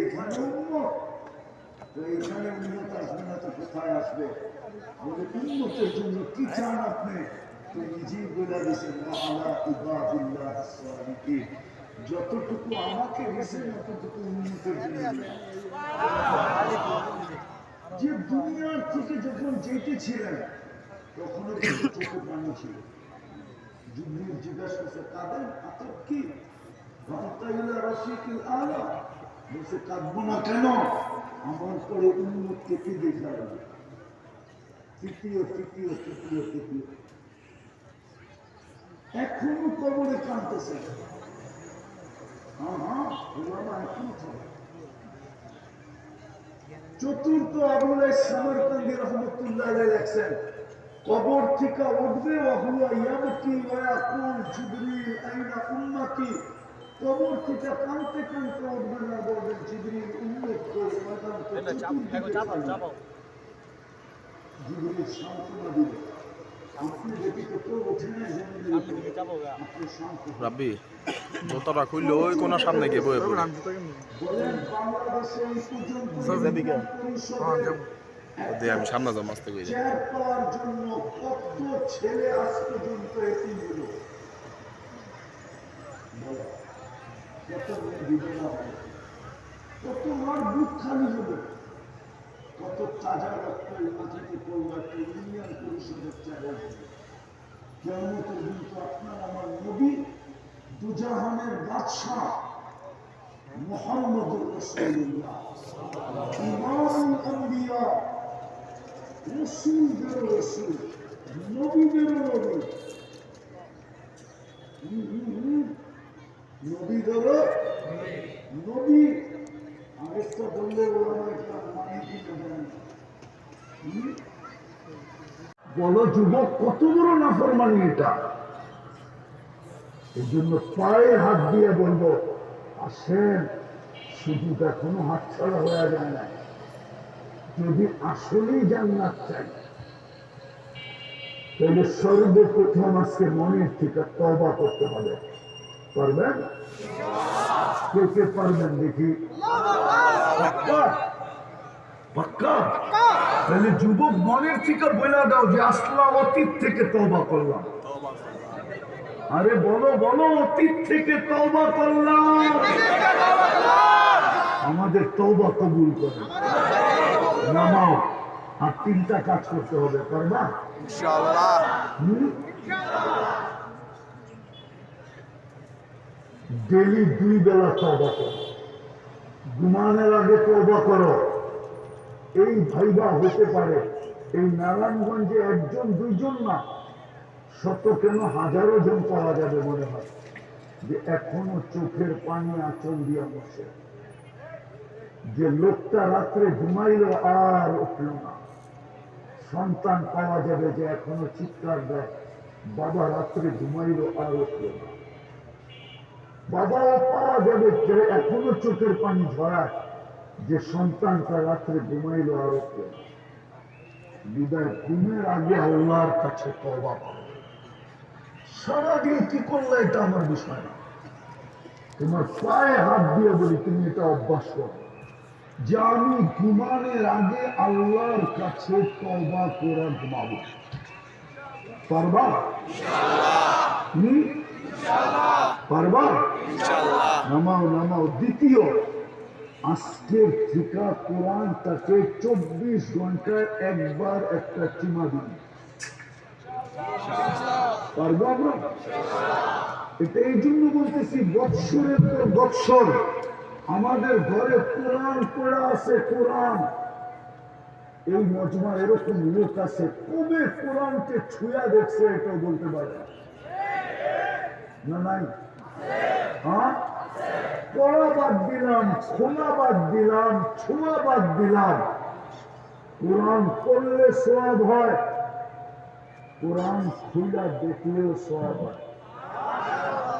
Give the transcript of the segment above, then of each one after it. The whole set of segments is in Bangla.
এখানে উন্মত, তো এখানে উন্মত আসবে না তো কোথায় আসবে? বলে উন্মতের জন্য কি চান আপনি? তো নিজেই বলে দিয়েছেন আলা ইবাদিল্লাহ সালিহিন, যতটুকু আমাকে দিয়েছেন ততটুকু উন্মতের জন্য। যে দুনিয়ার থেকে যখন যেতেছিলেন তখনও কিন্তু চোখে পানি ছিল। জিবরিল জিজ্ঞাসা করছে কাঁদেন, আতর কি? বলছে কাঁদবো না কেন? আমার পরে উন্মত থেকে দেখা যাবে। তৃতীয় তৃতীয় তৃতীয় তৃতীয় এখনো কবরে কাঁদতেছে। এখনো চলে। চতুর্থ আবুল সামরকান্দি রহমতুল্লাহ লেখছেন কবর থেকে উঠবে ওয়াহুয়া ইয়াবকি ওয়া ইয়াকুল জিবরিল আইনা উম্মতি। কবর থেকে কাঁদতে কাঁদতে উঠবে না, বলবেন জিবরিল উম্মত কই ময়দান তো চতুর্দিকে। জিবরিল সান্ত্বনা দিবে, আপনি ব্যতীত কেউ ওঠে না রাব্বি জুতাটা খুললে ওই কোন সামনে গিয়ে বয়ে পড়ে। বলেন বাংলাদেশে এই পর্যন্ত দে আমি সামনে যাবো আস্তে করে। চেয়ার পাওয়ার জন্য কত ছেলে আজ পর্যন্ত এতিম হলো, কত মেয়ে বিধবা হলো, কত মার বুক খালি হলো, কত তাজা রক্ত মাটিতে পড়লো একটা ইউনিয়ন পরিষদের চেয়ারে। কিয়ামতের দিন তো আপনার আমার নবী দুজাহানের বাদশাহ মুহাম্মদুর রাসূলুল্লাহ ইমামুল আম্বিয়া, রাসূলদের রাসূল, নবীদের নবী, নবীদের নবী। আরেকটা বললে ওলামা ইকরাম মানে কি জানেন? বলো যুবক কত বড় নাফরমানি এটা। এই জন্য পায়ে হাত দিয়ে বলবো আসেন, শুধু এখনো হাত ছাড়া হয়ে যায় না। যদি আসলেই জান্নাত চাই তাহলে সর্বপ্রথম আজকে মনের থেকে তওবা করতে হবে। পারবেন? কে কে পারবেন দেখি? পাক্কা? তাহলে যুবক মনের থেকে বলে দাও যে আসলাম অতীত থেকে তওবা করলাম। আরে বলো বলো, অতীত থেকে তওবা করলাম। আমাদের তওবা কবুল করে নামাও। আর তিনটা কাজ করতে হবে, পারবা? ইনশাআল্লাহ। ডেলি 2 বেলা তওবা করো, ঘুমানোর আগে তওবা করো। এই ভাইবা হতে পারে এই নারায়ণগঞ্জে একজন দুইজন না, শত কেন হাজারো জন পাওয়া যাবে মনে হয় যে এখনো চোখের পানি আঁচল দিয়া বসে। যে লোকটা রাত্রে ঘুমাইল আর উঠল না, সন্তান পাওয়া যাবে যে এখনো চিৎকার দেয় বাবা রাত্রে ঘুমাইল আর উঠল না। বাবাও পাওয়া যাবে যে এখনো চোখের পানি ঝরায় যে সন্তানটা রাত্রে ঘুমাইল আর উঠল না। বিদায় ঘুমের আগে আল্লাহর কাছে তওবা করো। সারাদিন কি করলে এটা আমার বিষয় না, তোমার পায়ে হাত দিয়ে বলি তুমি এটা অভ্যাস করো যে আমি ঘুমানোর আগে আল্লাহর কাছে তওবা করে ঘুমাবো। পারবা? পারবা? নামাও নামাও। দ্বিতীয়, আজকের থেকে কোরআনটাকে 24 ঘন্টায় একবার একটা চুমা দিন। পারবো আমরা? এটা এই জন্য বলতেছি বৎসরের পর বৎসর আমাদের ঘরে কোরআন পড়া আছে। কোরআন এই মজমার এরকম লোক আছে কবে কোরআনকে ছুঁয়া দেখছে এটাও বলতে পারে না? নাই? হ্যাঁ, পড়া বাদ দিলাম, খোলা বাদ দিলাম, ছোঁয়া বাদ দিলাম। কোরআন পড়লে সওয়াব হয়, কোরআন খুইলা দেখলেও সওয়াব হয়,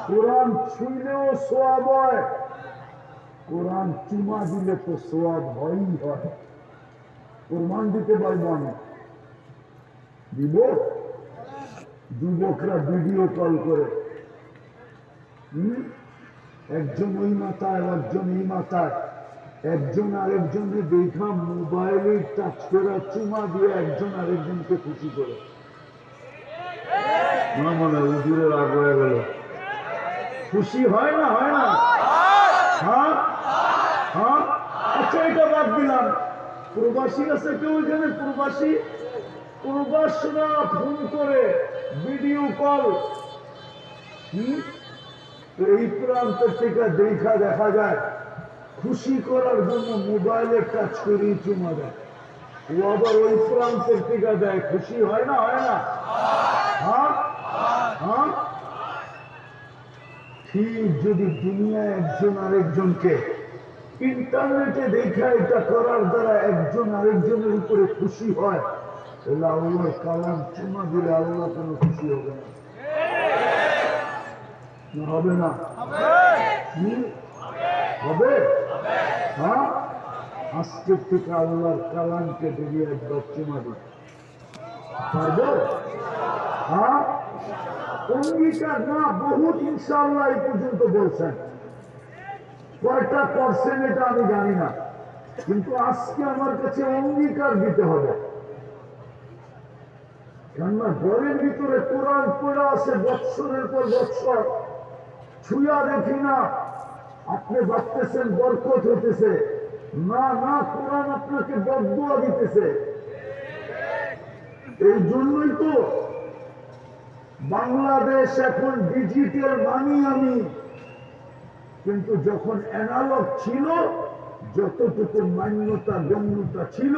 কোরআন ছুঁইলেও সওয়াব হয়, কোরআন চুমা দিলে তো সওয়াব হয়ই হয়। প্রমাণ দিতে পারবো আমি, দিব? যুবকরা ভিডিও কল করে একজন ওই মাথায় একজন এই মাথায় একজন আরেকজনকে দেখা মোবাইলে টাচ করা চুমা দিয়ে একজন আরেকজনকে খুশি করে না মনে হয় উজুরের রাগ হয়ে গেল খুশি হয় না হ্যাঁ হ্যাঁ আচ্ছা এটা বাদ দিলাম প্রবাসী আছে কেউ এখানে প্রবাসীরা ফোন করে ভিডিও কল এই প্রান্ত থেকে দেখা যায় খুশি করার জন্য মোবাইলে টাচ করে চুমা দেয় ও আবার ওই প্রান্তের থেকে দেয় খুশি হয় না হ্যাঁ হ্যাঁ ঠিক যদি দুনিয়ায় একজন আরেকজনকে ইন্টারনেটে দেখা এটা করার দ্বারা একজন আরেকজনের উপরে খুশি হয় তাহলে আল্লাহর কালাম চুমা দিলে আল্লাহ কেন খুশি হবে না হবে না হবে হ্যাঁ আজকের থেকে আল্লাহর কালামকে বেরিয়ে একবার চুমা দিই পারবো হ্যাঁ অঙ্গীকার না বহুত ইনশাআল্লাহ এই পর্যন্ত বলছেন কয়টা করছেন এটা আমি জানি না কিন্তু আজকে আমার কাছে অঙ্গীকার দিতে হবে কেননা ঘরের ভিতরে কোরআন পড়া আছে বৎসরের পর বৎসর ছুঁয়া দেখি না আপনি ভাবতেছেন বরকত হইতেছে না কোরআন আপনাকে বদদুয়া দিতেছে এই জন্যই তো বাংলাদেশ এখন ডিজিটাল মানি আমি কিন্তু যখন অ্যানালগ ছিল যতটুকু মান্যতা গণ্যতা ছিল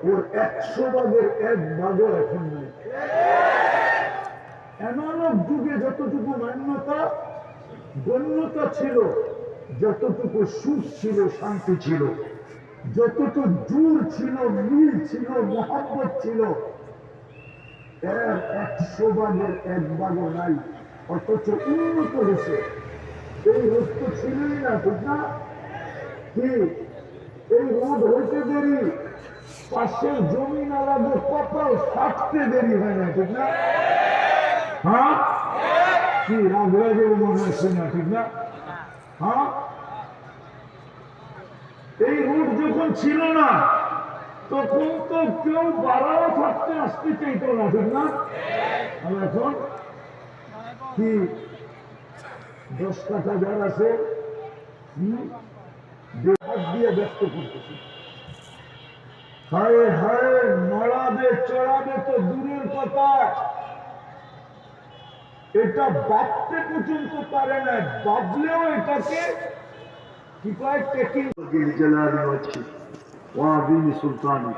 ওর 100 ভাগের 1 ভাগও এখন নেই অ্যানালগ যুগে যতটুকু মান্যতা গণ্যতা ছিল যতটুকু সুখ ছিল শান্তি ছিল যতটুকু জোর ছিল মিল ছিল মহব্বত ছিল এর 100 ভাগের 1 ভাগও নাই অথচ উন্নত হয়েছে এই রোদ তো ছিলই না ঠিক না কি এই রোদ হইতে দেরি পাশের জমি নালাতে কপাল ফাটতে দেরি হয় না ঠিক না হ্যাঁ কি রাগ হয়ে যাবে মনে হচ্ছে না ঠিক না হ্যাঁ এই রোদ যখন ছিল না তখন তো কেউ বাড়াও থাকতে আসতে চাইতো না ঠিক না আর এখন কি 10 কাঠা যার আছে হাত দিয়ে ব্যক্ত করতেছে হায় নড়াবে চড়াবে তো দূরের কথা এটা ভাবতে পর্যন্ত পারে না ভাবলেও এটাকে কি কয় টেকিং জালালি ওয়াজহি ওয়া আযীম সুলতানি